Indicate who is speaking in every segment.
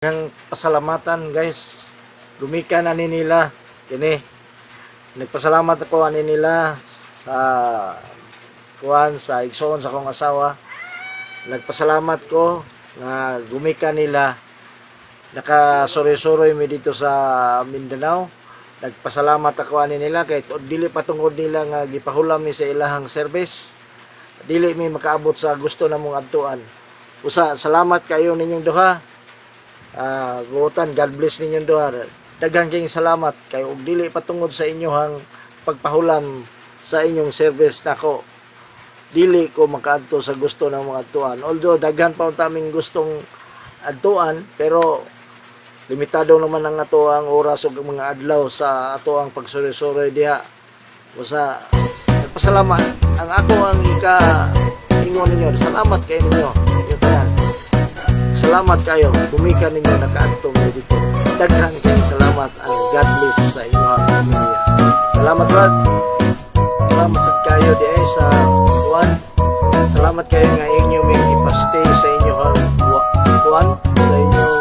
Speaker 1: Ang pasalamatan guys, gumika na ni nila kini. Nagpasalamat ako ani nila sa sa igsoon sa akong asawa. Nagpasalamat ko nga gumika nila, nakasuroy-suroy mi dito sa Mindanao. Nagpasalamat ako ani nila kay dili patungod nila nga gipahulam mi sa ilahang service, dili mi makaabot sa gusto namong adtuan. Usa, salamat kayo ninyong duha. Buotan, God bless ninyong duha. Daghang kayong salamat kayo ug dili patungod sa inyohang pagpahulam sa inyong service nako, dili ko makaadto sa gusto ng mga adtuan. Although daghan pa taming gustong adtuan, pero limitado naman ang ato ang oras ug mga adlaw sa ato ang pagsuroy-suroy diha. Usa, nagpasalamat ang ako ang ingon ninyo. Salamat kayo ninyo. Salamat kayo, gumika ninyo, nakaantong dito. Daghang kayong salamat, and God bless sa inyo ang pamilya. Salamat Lord. Salamat sa kayo di ay sa buwan. Salamat kayo nga inyo may ipastay sa inyo ang buwan, sa inyong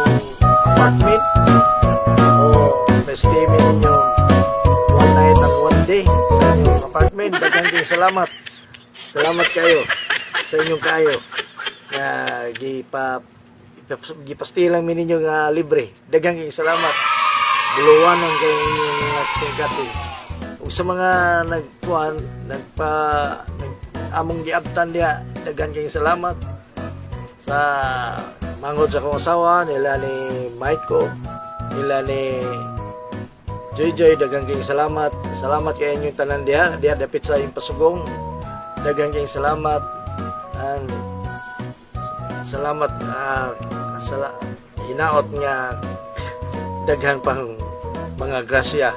Speaker 1: apartment, o pastay mo ninyo one night and one day sa inyong apartment. Daghang kayong salamat. Salamat kayo sa inyong kayo na gipastilang mi ninyo nga libre. Daghang kayong salamat. Buluwanan kayo inyong kasing-kasing. Ug sa mga among giabtan diha, daghang kayong salamat. Sa mangod sa akong asawa, nila ni Maiko, nila ni Joy, daghang kayong salamat. Salamat kayo inyong tanan diha dapit sa iyong pasugong. Daghang kayong salamat. And salamat hinaot nga daghang pang mga grasya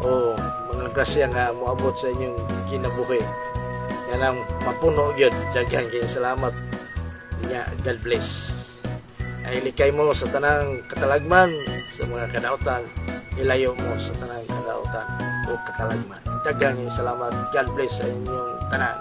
Speaker 1: o mga grasya nga moabot sa inyong kinabuhi. Yan ang mapuno gyud. Daghang kayong salamat nya. God bless. Ay likay mo sa tanang katalagman, sa mga kadautan, ilayo mo sa tanang kadautan o katalagman. Daghang kayong salamat. God bless sa inyong tanan.